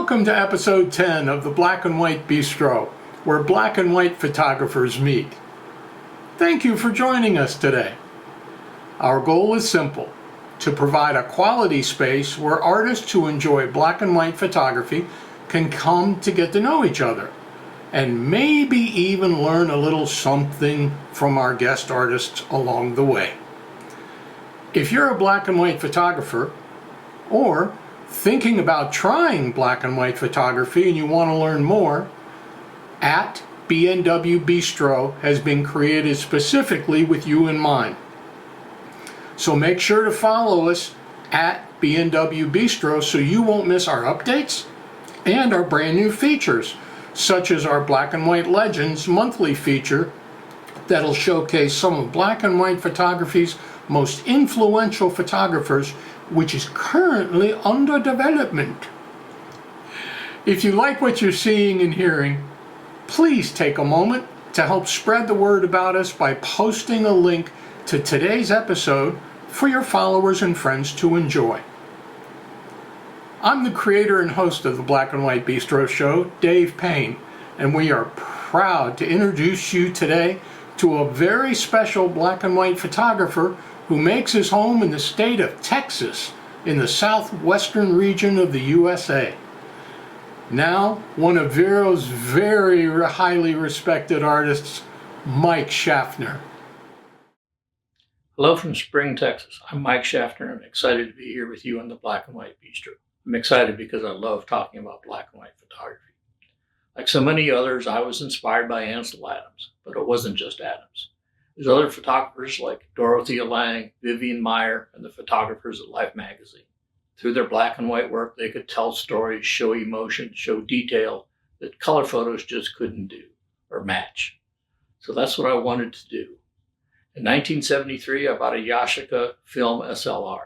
Welcome to episode 10 of the Black and White Bistro, where black and white photographers meet. Thank you for joining us today. Our goal is simple: to provide a quality space where artists who enjoy black and white photography can come to get to know each other, and maybe even learn a little something from our guest artists along the way. If you're a black and white photographer, or thinking about trying black and white photography and you want to learn more, at BNW Bistro has been created specifically with you in mind. So make sure to follow us at BNW Bistro so you won't miss our updates and our brand new features, such as our Black and White Legends monthly feature that'll showcase some of black and white photography's most influential photographers, which is currently under development. If you like what you're seeing and hearing, please take a moment to help spread the word about us by posting a link to today's episode for your followers and friends to enjoy. I'm the creator and host of the Black and White Bistro Show, DavidLPayne, and we are proud to introduce you today to a very special black and white photographer who makes his home in the state of Texas in the southwestern region of the USA. Now, one of VERO's very highly respected artists, Mike Schaffner. Hello from Spring, Texas. I'm Mike Schaffner. I'm excited to be here with you on the Black and White Bistro. I'm excited because I love talking about black and white photography. Like so many others, I was inspired by Ansel Adams, but it wasn't just Adams. There's other photographers like Dorothea Lange, Vivian Maier, and the photographers at Life magazine. Through their black and white work, they could tell stories, show emotion, show detail that color photos just couldn't do or match. So that's what I wanted to do. In 1973, I bought a Yashica film SLR.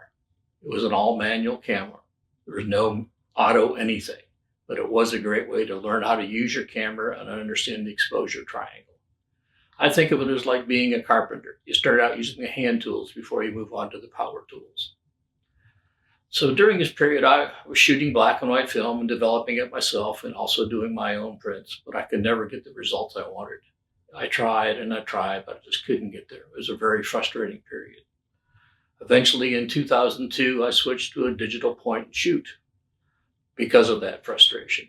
It was an all-manual camera. There was no auto anything, but it was a great way to learn how to use your camera and understand the exposure triangle. I think of it as like being a carpenter. You start out using the hand tools before you move on to the power tools. So during this period, I was shooting black and white film and developing it myself and also doing my own prints, but I could never get the results I wanted. I tried and I tried, but I just couldn't get there. It was a very frustrating period. Eventually in 2002, I switched to a digital point and shoot because of that frustration.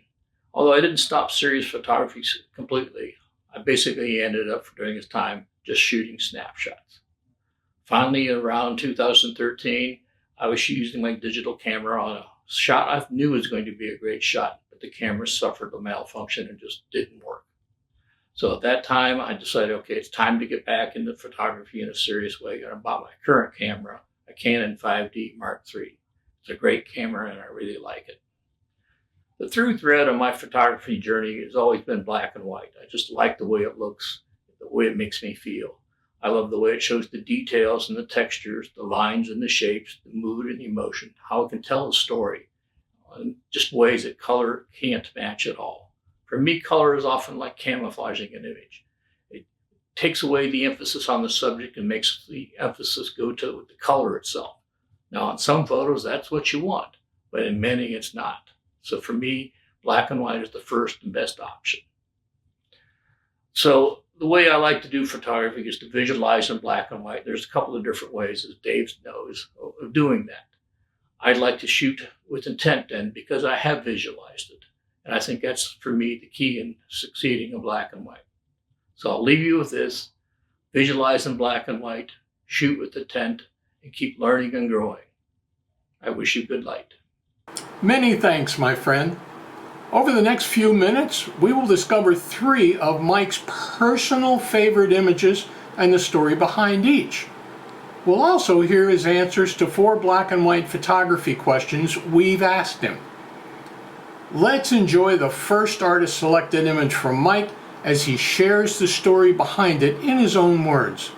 Although I didn't stop serious photography completely, I basically ended up during this time just shooting snapshots. Finally, around 2013, I was using my digital camera on a shot I knew was going to be a great shot, but the camera suffered a malfunction and just didn't work. So at that time, I decided, okay, it's time to get back into photography in a serious way. And I bought my current camera, a Canon 5D Mark III. It's a great camera and I really like it. The through thread of my photography journey has always been black and white. I just like the way it looks, the way it makes me feel. I love the way it shows the details and the textures, the lines and the shapes, the mood and the emotion, how it can tell a story in just ways that color can't match at all. For me, color is often like camouflaging an image. It takes away the emphasis on the subject and makes the emphasis go to the color itself. Now, in some photos, that's what you want, but in many, it's not. So for me, black and white is the first and best option. So the way I like to do photography is to visualize in black and white. There's a couple of different ways, as Dave knows, of doing that. I'd like to shoot with intent then because I have visualized it. And I think that's, for me, the key in succeeding in black and white. So I'll leave you with this: visualize in black and white, shoot with intent, and keep learning and growing. I wish you good light. Many thanks, my friend. Over the next few minutes, we will discover 3 of Mike's personal favorite images and the story behind each. We'll also hear his answers to 4 black and white photography questions we've asked him. Let's enjoy the first artist selected image from Mike as he shares the story behind it in his own words.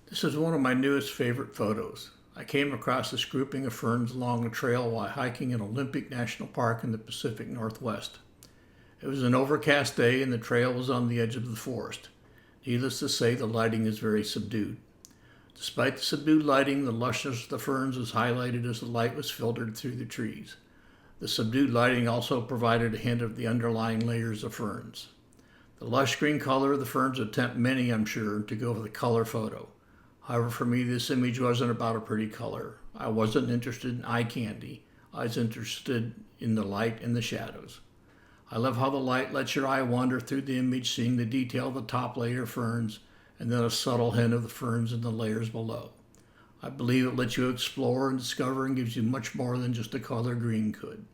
This is one of my newest favorite photos. I came across this grouping of ferns along a trail while hiking in Olympic National Park in the Pacific Northwest. It was an overcast day and the trail was on the edge of the forest. Needless to say, the lighting is very subdued. Despite the subdued lighting, the lushness of the ferns was highlighted as the light was filtered through the trees. The subdued lighting also provided a hint of the underlying layers of ferns. The lush green color of the ferns would tempt many, I'm sure, to go for the color photo. However, for me, this image wasn't about a pretty color. I wasn't interested in eye candy. I was interested in the light and the shadows. I love how the light lets your eye wander through the image, seeing the detail of the top layer of ferns, and then a subtle hint of the ferns in the layers below. I believe it lets you explore and discover and gives you much more than just the color green could.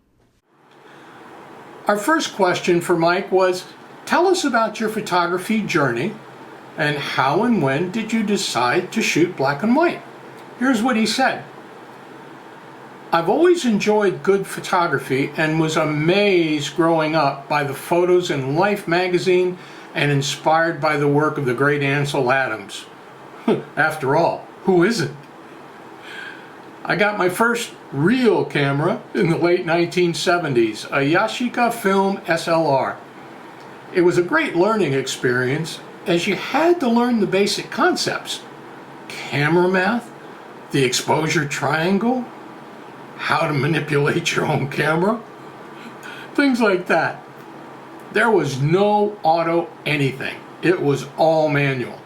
Our first question for Mike was, tell us about your photography journey and how and when did you decide to shoot black and white? Here's what he said. I've always enjoyed good photography and was amazed growing up by the photos in Life magazine and inspired by the work of the great Ansel Adams. After all, who isn't? I got my first real camera in the late 1970s, a Yashica Film SLR. It was a great learning experience as you had to learn the basic concepts. Camera math, the exposure triangle, how to manipulate your own camera, things like that. There was no auto anything. It was all manual.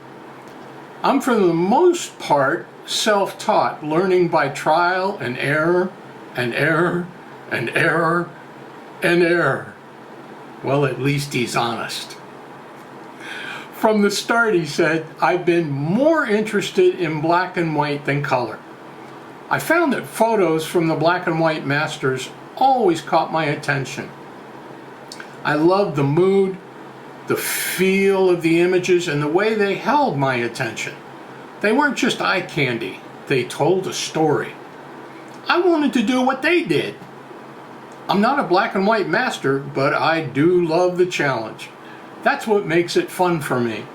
I'm for the most part self-taught, learning by trial and error and error and error and error. Well, at least he's honest. From the start, he said, I've been more interested in black and white than color. I found that photos from the black and white masters always caught my attention. I loved the mood, the feel of the images, and the way they held my attention. They weren't just eye candy, they told a story. I wanted to do what they did. I'm not a black and white master, but I do love the challenge. That's what makes it fun for me.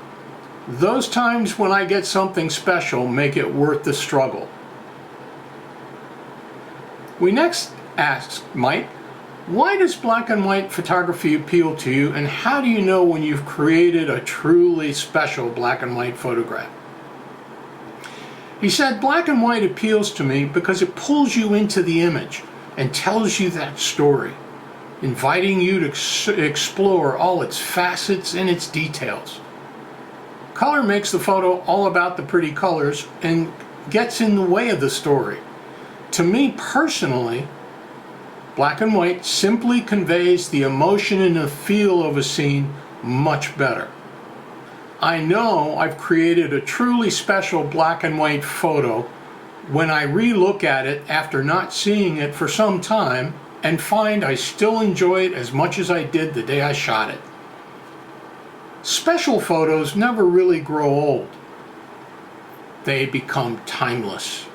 Those times when I get something special make it worth the struggle. We next asked Mike, why does black and white photography appeal to you, and how do you know when you've created a truly special black and white photograph? He said, black and white appeals to me because it pulls you into the image and tells you that story, inviting you to explore all its facets and its details. Color makes the photo all about the pretty colors and gets in the way of the story. To me personally, black and white simply conveys the emotion and the feel of a scene much better. I know I've created a truly special black and white photo when I re-look at it after not seeing it for some time and find I still enjoy it as much as I did the day I shot it. Special photos never really grow old. They become timeless.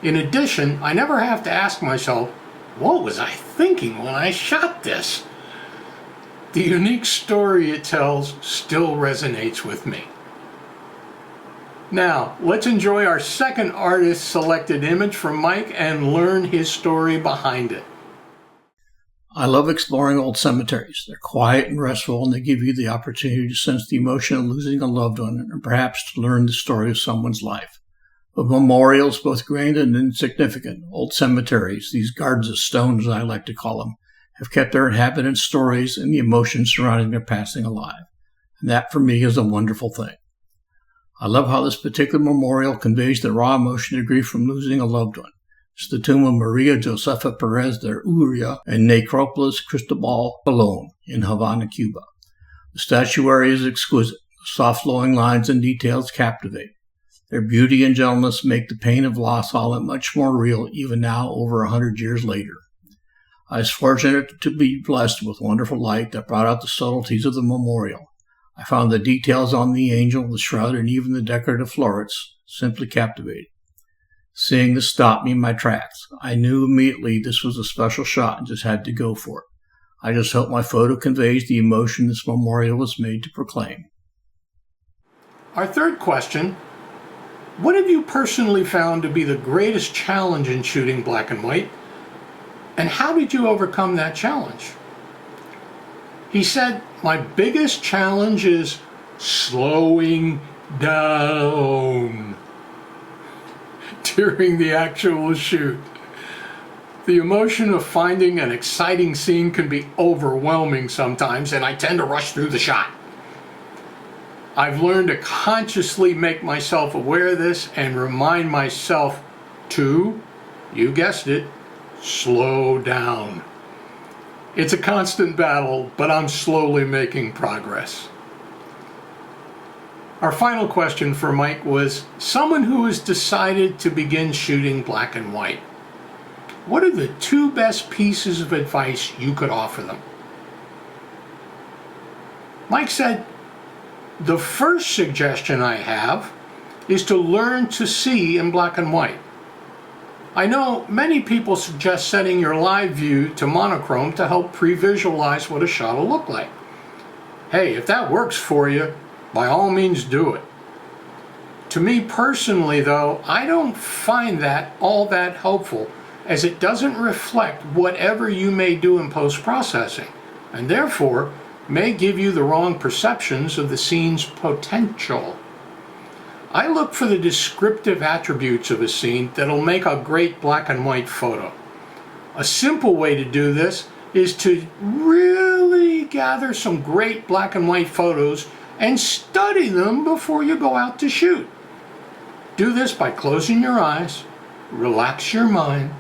In addition, I never have to ask myself, what was I thinking when I shot this? The unique story it tells still resonates with me. Now, let's enjoy our second artist selected image from Mike and learn his story behind it. I love exploring old cemeteries. They're quiet and restful, and they give you the opportunity to sense the emotion of losing a loved one, and perhaps to learn the story of someone's life. With memorials, both grand and insignificant, old cemeteries, these gardens of stones, as I like to call them, have kept their inhabitants' stories and the emotions surrounding their passing alive. And that, for me, is a wonderful thing. I love how this particular memorial conveys the raw emotion of grief from losing a loved one. It's the tomb of Maria Josefa Perez de Uria and Necropolis Cristobal Colon in Havana, Cuba. The statuary is exquisite. The soft flowing lines and details captivate. Their beauty and gentleness make the pain of loss all that much more real, even now over 100 years later. I was fortunate to be blessed with wonderful light that brought out the subtleties of the memorial. I found the details on the angel, the shroud, and even the decorative florets simply captivating. Seeing this stopped me in my tracks. I knew immediately this was a special shot and just had to go for it. I just hope my photo conveys the emotion this memorial was made to proclaim. Our third question, what have you personally found to be the greatest challenge in shooting black and white? And how did you overcome that challenge? He said, my biggest challenge is slowing down during the actual shoot. The emotion of finding an exciting scene can be overwhelming sometimes, and I tend to rush through the shot. I've learned to consciously make myself aware of this and remind myself to, you guessed it, slow down. It's a constant battle, but I'm slowly making progress. Our final question for Mike was, someone who has decided to begin shooting black and white, what are the 2 best pieces of advice you could offer them? Mike said, the first suggestion I have is to learn to see in black and white. I know many people suggest setting your live view to monochrome to help pre-visualize what a shot will look like. Hey, if that works for you, by all means do it. To me personally though, I don't find that all that helpful, as it doesn't reflect whatever you may do in post-processing, and therefore may give you the wrong perceptions of the scene's potential. I look for the descriptive attributes of a scene that'll make a great black and white photo. A simple way to do this is to really gather some great black and white photos and study them before you go out to shoot. Do this by closing your eyes, relax your mind,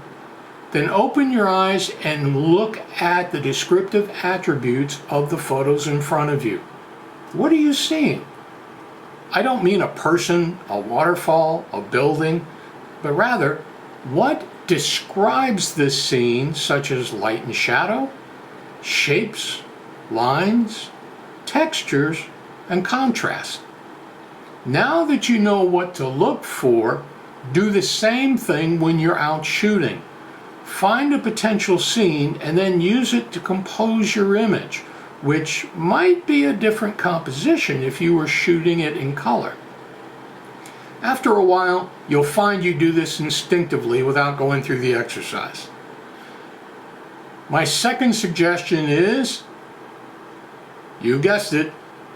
then open your eyes and look at the descriptive attributes of the photos in front of you. What are you seeing? I don't mean a person, a waterfall, a building, but rather what describes this scene, such as light and shadow, shapes, lines, textures, and contrast. Now that you know what to look for, do the same thing when you're out shooting. Find a potential scene and then use it to compose your image, which might be a different composition if you were shooting it in color. After a while, you'll find you do this instinctively without going through the exercise. My second suggestion is, you guessed it,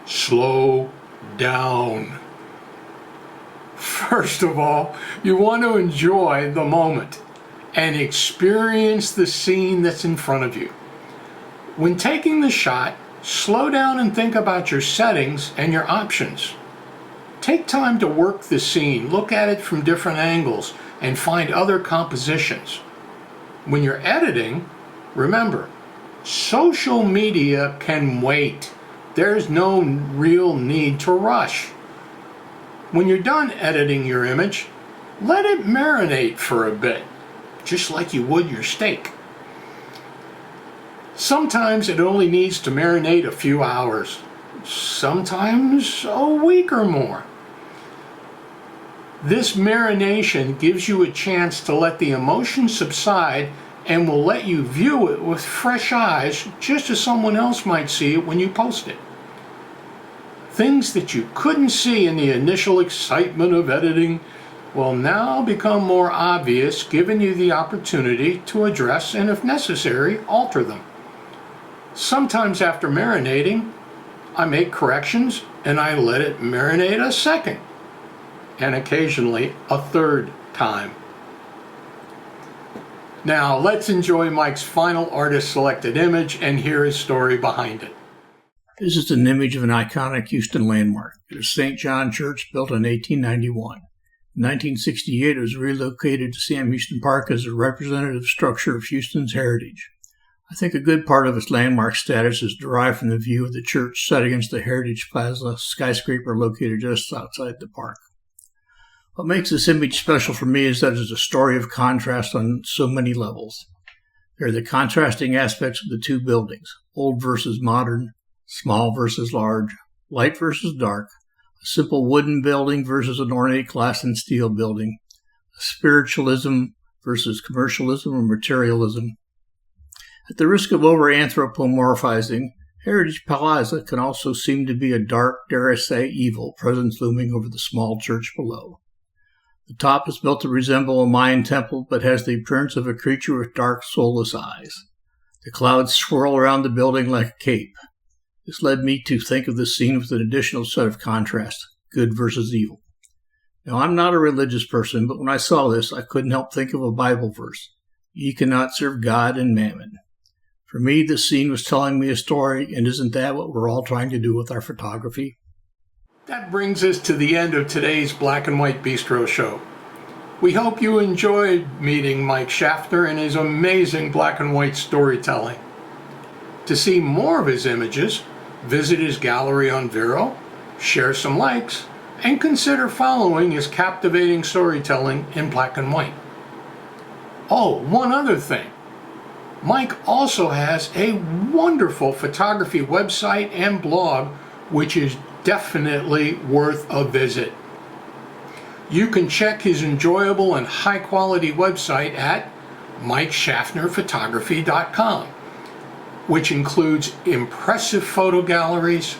slow down. First of all, you want to enjoy the moment and experience the scene that's in front of you. When taking the shot, slow down and think about your settings and your options. Take time to work the scene, look at it from different angles, and find other compositions. When you're editing, remember, social media can wait. There's no real need to rush. When you're done editing your image, let it marinate for a bit, just like you would your steak. Sometimes it only needs to marinate a few hours, sometimes a week or more. This marination gives you a chance to let the emotion subside and will let you view it with fresh eyes, just as someone else might see it when you post it. Things that you couldn't see in the initial excitement of editing will now become more obvious, giving you the opportunity to address and, if necessary, alter them. Sometimes after marinating, I make corrections and I let it marinate a second, and occasionally a third time. Now let's enjoy Mike's final artist-selected image and hear his story behind it. This is an image of an iconic Houston landmark. It is St. John Church, built in 1891. In 1968, it was relocated to Sam Houston Park as a representative structure of Houston's heritage. I think a good part of its landmark status is derived from the view of the church set against the Heritage Plaza skyscraper located just outside the park. What makes this image special for me is that it is a story of contrast on so many levels. There are the contrasting aspects of the two buildings, old versus modern, small versus large, light versus dark, a simple wooden building versus an ornate glass and steel building, spiritualism versus commercialism or materialism. At the risk of over-anthropomorphizing, Heritage Plaza can also seem to be a dark, dare I say, evil presence looming over the small church below. The top is built to resemble a Mayan temple, but has the appearance of a creature with dark, soulless eyes. The clouds swirl around the building like a cape. This led me to think of this scene with an additional set of contrasts, good versus evil. Now, I'm not a religious person, but when I saw this, I couldn't help think of a Bible verse. Ye cannot serve God and mammon. For me, this scene was telling me a story, and isn't that what we're all trying to do with our photography? That brings us to the end of today's Black and White Bistro show. We hope you enjoyed meeting Mike Schaffner and his amazing black and white storytelling. To see more of his images, visit his gallery on VERO, share some likes, and consider following his captivating storytelling in black and white. Oh, one other thing. Mike also has a wonderful photography website and blog, which is definitely worth a visit. You can check his enjoyable and high-quality website at MikeSchaffnerPhotography.com, which includes impressive photo galleries,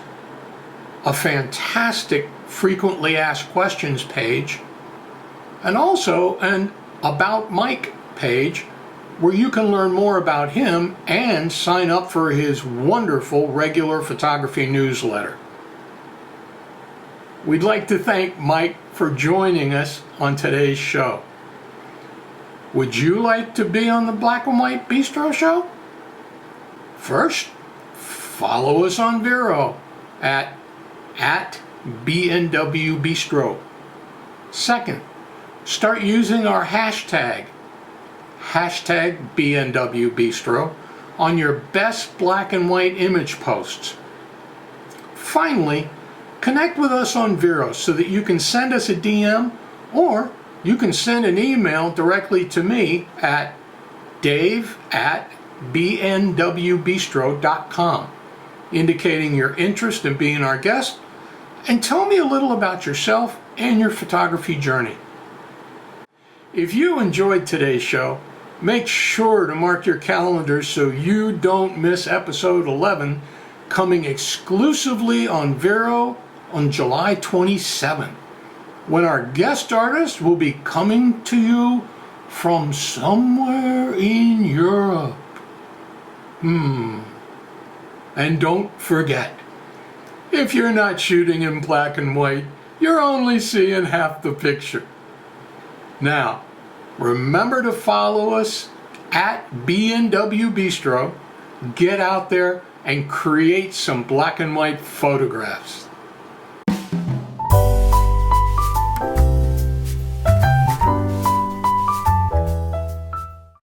a fantastic frequently asked questions page, and also an About Mike page where you can learn more about him and sign up for his wonderful regular photography newsletter. We'd like to thank Mike for joining us on today's show. Would you like to be on the Black and White Bistro show? First, follow us on VERO at BNW Bistro. Second, start using our hashtag BNW Bistro on your best black and white image posts. Finally, connect with us on VERO so that you can send us a DM or you can send an email directly to me at dave@bnwbistro.com, indicating your interest in being our guest, and tell me a little about yourself and your photography journey. If you enjoyed today's show, make sure to mark your calendars so you don't miss episode 11, coming exclusively on VERO on July 27th, when our guest artist will be coming to you from somewhere in Europe. And don't forget, if you're not shooting in black and white, you're only seeing half the picture. Now, remember to follow us at BNW Bistro. Get out there and create some black and white photographs.